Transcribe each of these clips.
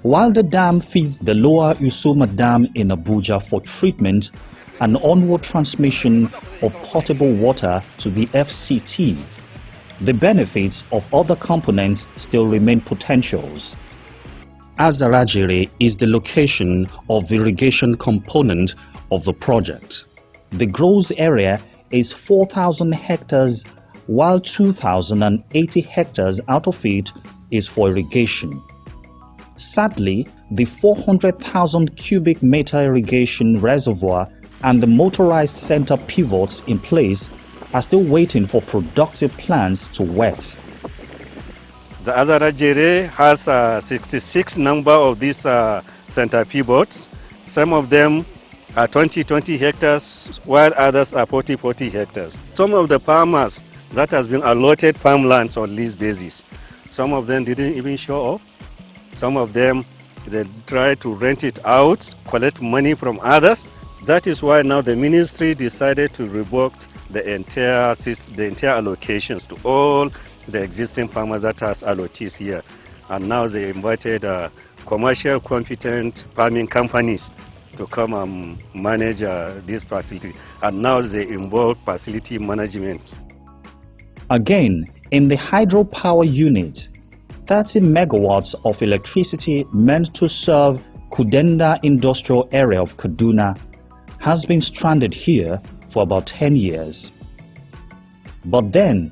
While the dam feeds the Lower Usoma Dam in Abuja for treatment and onward transmission of potable water to the FCT, the benefits of other components still remain potentials. Azarajere is the location of the irrigation component of the project. The gross area is 4,000 hectares, while 2,080 hectares out of it is for irrigation. Sadly, the 400,000 cubic meter irrigation reservoir and the motorized center pivots in place are still waiting for productive plants to wet. The Azarajere has 66 number of these center pivots. Some of them are 20 hectares, while others are 40 hectares. Some of the farmers that has been allotted farmlands on lease basis, some of them didn't even show up. Some of them, they try to rent it out, collect money from others. That is why now the ministry decided to revoke the entire allocations to all the existing farmers that has allottees here. And now they invited commercial competent farming companies to come and manage this facility. And now they involve facility management. Again, in the hydropower unit, 30 megawatts of electricity meant to serve Kudenda industrial area of Kaduna has been stranded here for about 10 years. But then,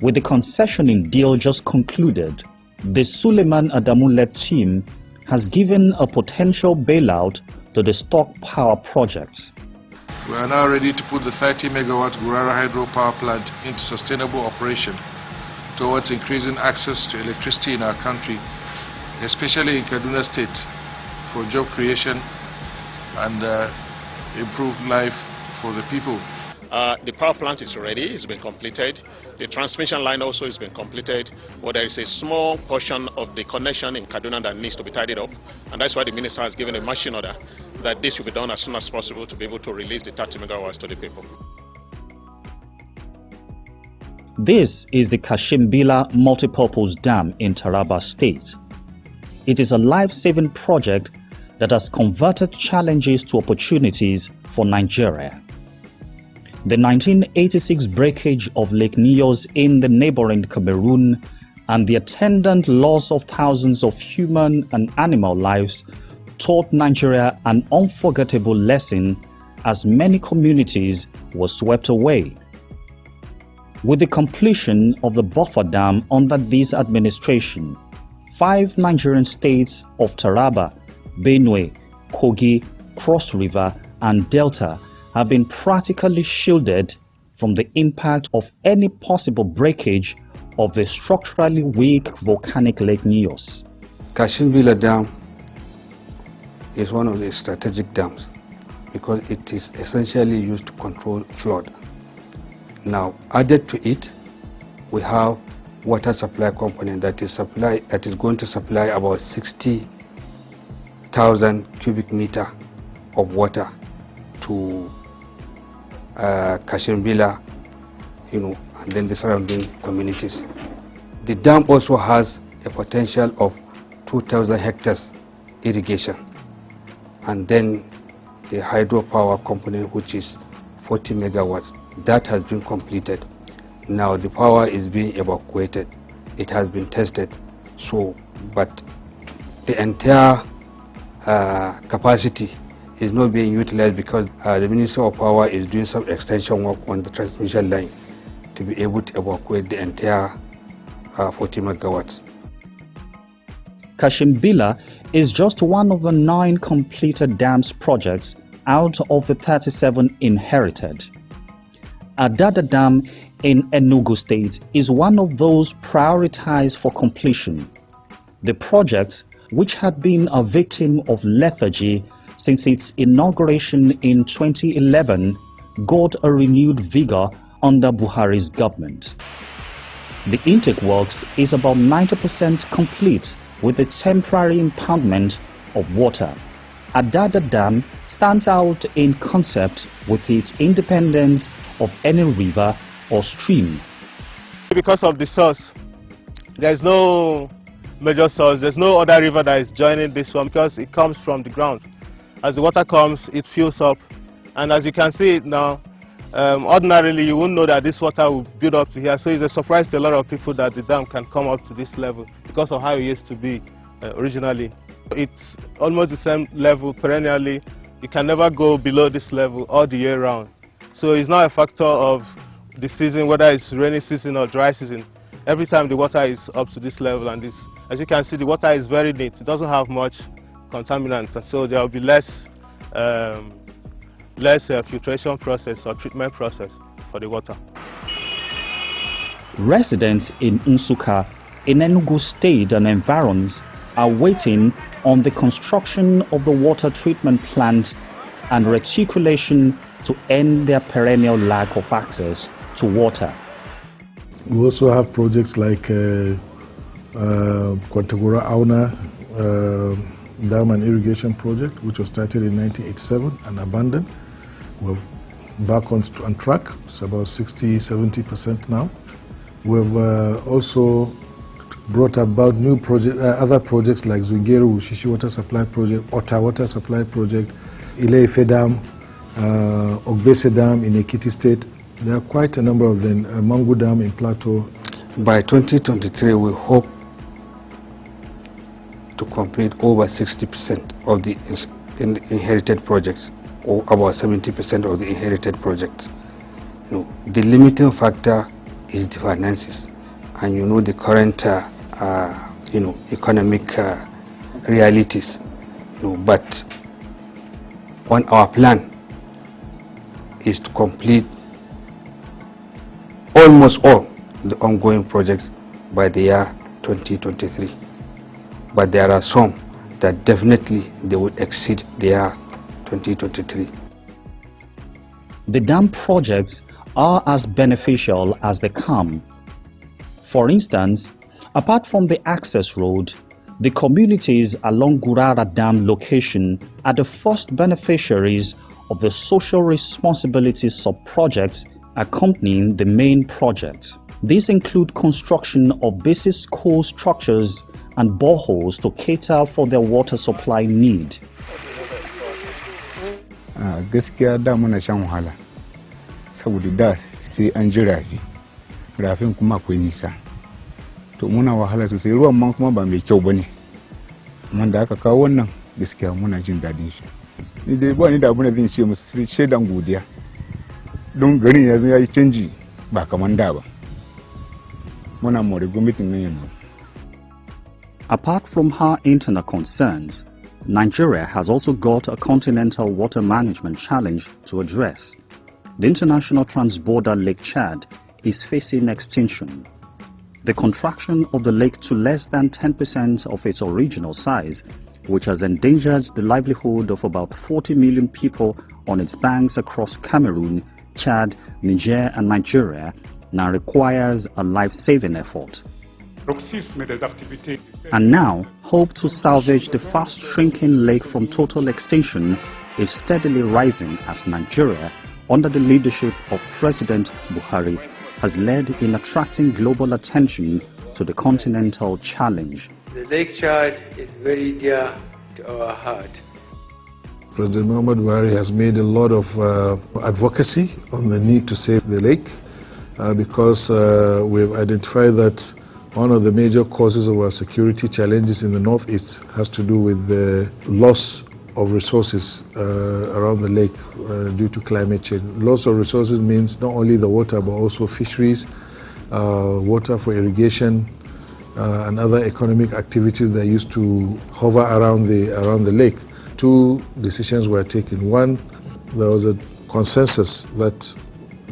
with the concessioning deal just concluded, the Suleiman Adamu-led team has given a potential bailout to the stock power project. We are now ready to put the 30 megawatt Gurara hydropower plant into sustainable operation towards increasing access to electricity in our country, especially in Kaduna State, for job creation and improved life for the people. The power plant is ready, it's been completed. The transmission line also has been completed, but there is a small portion of the connection in Kaduna that needs to be tidied up, and that's why the minister has given a machine order that this should be done as soon as possible to be able to release the 30 megawatts to the people. This is the Kashimbila Multipurpose Dam in Taraba State. It is a life-saving project that has converted challenges to opportunities for Nigeria. The 1986 breakage of Lake Nyos in the neighboring Cameroon and the attendant loss of thousands of human and animal lives taught Nigeria an unforgettable lesson as many communities were swept away. With the completion of the buffer dam under this administration, 5 Nigerian states of Taraba, Benue, Kogi, Cross River and Delta have been practically shielded from the impact of any possible breakage of the structurally weak volcanic Lake Nyos. Kashimbila Dam is one of the strategic dams because it is essentially used to control flood. Now, added to it, we have water supply component that is going to supply about 60,000 cubic meter of water to Kashimbila, and then the surrounding communities. The dam also has a potential of 2,000 hectares irrigation, and then the hydropower component, which is 40 megawatts, that has been completed. Now the power is being evacuated. It has been tested. But the entire capacity is not being utilized because the Ministry of Power is doing some extension work on the transmission line to be able to evacuate the entire 40 megawatts. Kashimbila is just one of the 9 completed dams projects out of the 37 inherited. Adada Dam in Enugu State is one of those prioritized for completion. The project, which had been a victim of lethargy since its inauguration in 2011, got a renewed vigor under Buhari's government. The intake works is about 90% complete with the temporary impoundment of water. Adada Dam stands out in concept with its independence of any river or stream. Because of the source, there is no major source. There's no other river that is joining this one because it comes from the ground. As the water comes, it fills up, and as you can see it now, ordinarily you wouldn't know that this water will build up to here. So it's a surprise to a lot of people that the dam can come up to this level because of how it used to be originally. It's almost the same level perennially. You can never go below this level all the year round. So it's not a factor of the season, whether it's rainy season or dry season. Every time the water is up to this level, and this, as you can see, the water is very neat. It doesn't have much contaminants, and so there will be less filtration process or treatment process for the water. Residents in Nsukka, in Enugu State and environs are waiting on the construction of the water treatment plant and reticulation to end their perennial lack of access to water. We also have projects like Kwantagora Auna Dam and Irrigation Project, which was started in 1987 and abandoned. We're back on track. It's about 60–70% now. We've also brought about new other projects like Zungeru Ushishi Water Supply Project, Ota Water Supply Project, Ile-Ife Dam, Ogbese Dam in Ekiti State. There are quite a number of them. Mangu Dam in Plateau. By 2023, we hope to complete over 60% of the inherited projects, or about 70% of the inherited projects. The limiting factor is the finances, and the current economic realities. But on our plan is to complete almost all the ongoing projects by the year 2023. But there are some that definitely they will exceed the year 2023. The dam projects are as beneficial as they come. For instance, apart from the access road, the communities along Gurara Dam location are the first beneficiaries of the social responsibility sub-projects accompanying the main project. These include construction of basic school structures and boreholes to cater for their water supply need. Gaskiya da muna shan wahala saboda da sai an ji rafin kuma akwai nisa, to muna wahala sosai, ruwan ma kuma ba mai kyau bane, amma da aka kawo wannan gaskiya muna jin dadin shi. Ni dai ba ni da abin da zan ce musu shedan godiya, don garin yanzu yayi canji ba kaman da ba. Muna more gwamnatin nan yanzu. Apart from her internal concerns, Nigeria has also got a continental water management challenge to address. The international transborder Lake Chad is facing extinction. The contraction of the lake to less than 10% of its original size, which has endangered the livelihood of about 40 million people on its banks across Cameroon, Chad, Niger and Nigeria, now requires a life-saving effort. And now, hope to salvage the fast-shrinking lake from total extinction is steadily rising as Nigeria, under the leadership of President Buhari, has led in attracting global attention to the continental challenge. The Lake Chad is very dear to our heart. President Muhammad Buhari has made a lot of advocacy on the need to save the lake because we've identified that one of the major causes of our security challenges in the northeast has to do with the loss of resources around the lake due to climate change. Loss of resources means not only the water but also fisheries, water for irrigation and other economic activities that used to hover around the lake. Two decisions were taken. One, there was a consensus that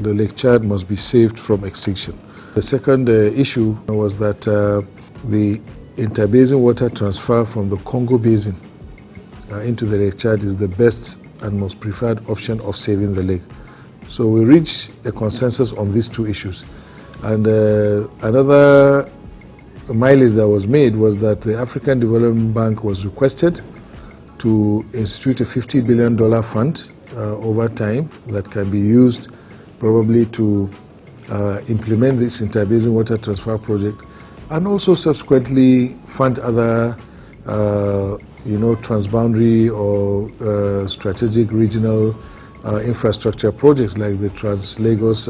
the Lake Chad must be saved from extinction. The second issue was that the interbasin water transfer from the Congo Basin into the Lake Chad is the best and most preferred option of saving the lake. So we reached a consensus on these two issues. And another mileage that was made was that the African Development Bank was requested to institute a $50 billion fund over time that can be used probably to implement this interbasin water transfer project and also subsequently fund other transboundary or strategic regional infrastructure projects like the Trans-Lagos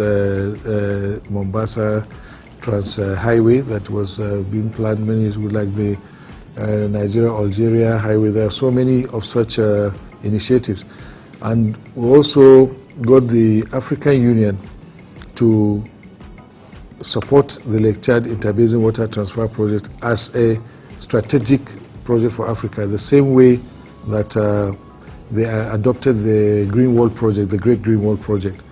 Mombasa Trans-Highway that was being planned many years ago, like the Nigeria-Algeria Highway. There are so many of such initiatives. And we also got the African Union to support the Lake Chad Interbasin Water Transfer Project as a strategic project for Africa, the same way that they adopted the Green Wall Project, the Great Green Wall Project.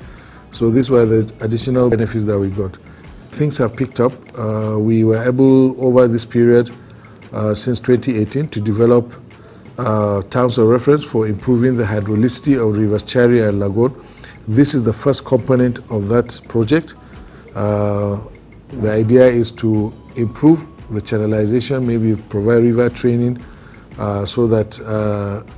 So these were the additional benefits that we got. Things have picked up. We were able, over this period, since 2018, to develop towns of reference for improving the hydrolicity of rivers Chari and Lagon. This is the first component of that project. The idea is to improve the channelization, maybe provide river training so that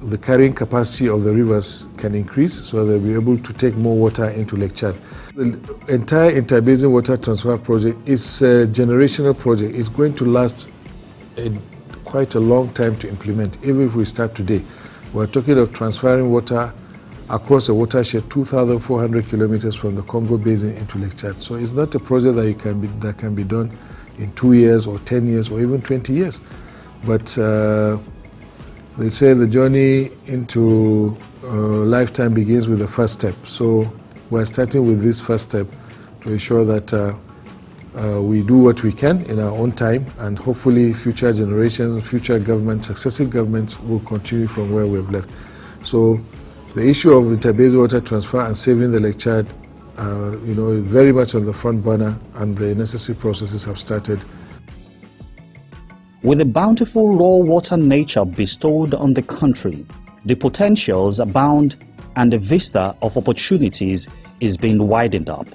the carrying capacity of the rivers can increase, so they'll be able to take more water into Lake Chad. The entire interbasin water transfer project is a generational project. It's going to last quite a long time to implement, even if we start today. We're talking of transferring water across a watershed 2,400 kilometers from the Congo Basin into Lake Chad. So it's not a project that can be done in 2 years or 10 years or even 20 years. But they say the journey into lifetime begins with the first step. So we're starting with this first step to ensure that we do what we can in our own time, and hopefully future generations, future governments, successive governments will continue from where we've left. So the issue of interbasin water transfer and saving the Lake Chad, is very much on the front burner, and the necessary processes have started. With the bountiful raw water nature bestowed on the country, the potentials abound and the vista of opportunities is being widened up.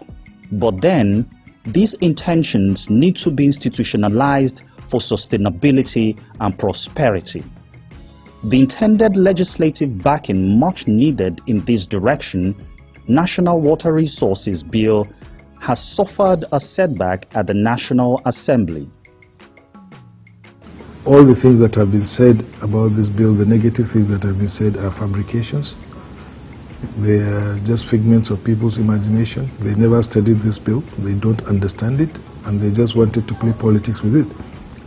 But then, these intentions need to be institutionalized for sustainability and prosperity. The intended legislative backing much needed in this direction, National Water Resources Bill, has suffered a setback at the National Assembly. All the things that have been said about this bill, the negative things that have been said, are fabrications. They are just figments of people's imagination. They never studied this bill, they don't understand it, and they just wanted to play politics with it.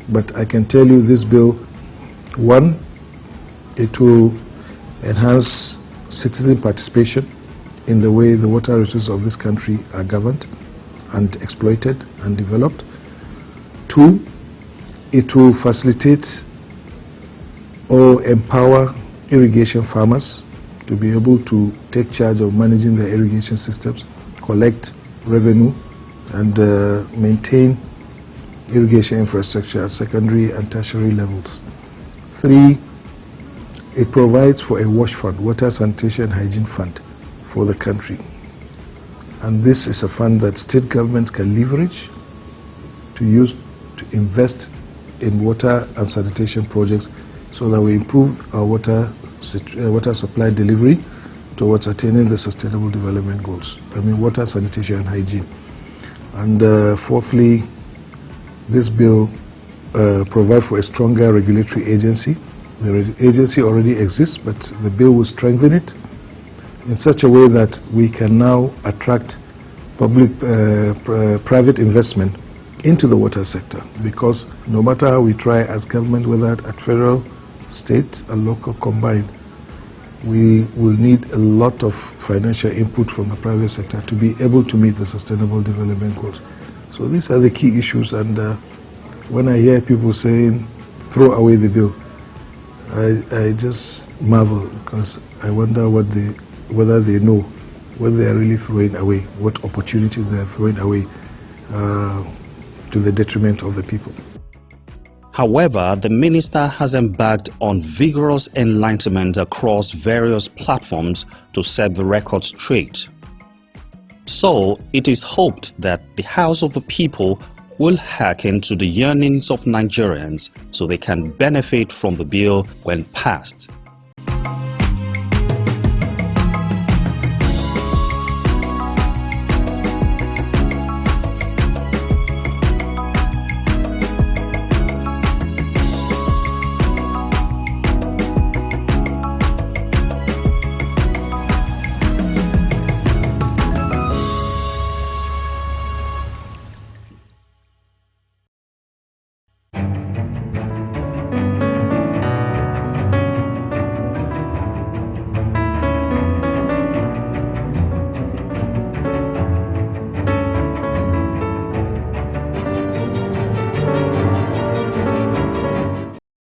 But I can tell you this bill, one, it will enhance citizen participation in the way the water resources of this country are governed and exploited and developed. Two, it will facilitate or empower irrigation farmers to be able to take charge of managing their irrigation systems, collect revenue, and maintain irrigation infrastructure at secondary and tertiary levels. Three, it provides for a WASH fund, Water Sanitation and Hygiene Fund, for the country. And this is a fund that state governments can leverage to use to invest in water and sanitation projects so that we improve our water supply delivery towards attaining the Sustainable Development Goals. I mean, water, sanitation and hygiene. And fourthly, this bill provides for a stronger regulatory agency. The agency already exists, but the bill will strengthen it in such a way that we can now attract private investment into the water sector, because no matter how we try as government, whether at federal, state and local combined, we will need a lot of financial input from the private sector to be able to meet the Sustainable Development Goals. So these are the key issues, and when I hear people saying throw away the bill, I just marvel, because I wonder whether they know what they are really throwing away, what opportunities they are throwing away to the detriment of the people. However, the minister has embarked on vigorous enlightenment across various platforms to set the record straight. So, it is hoped that the House of the People will hearken to the yearnings of Nigerians so they can benefit from the bill when passed.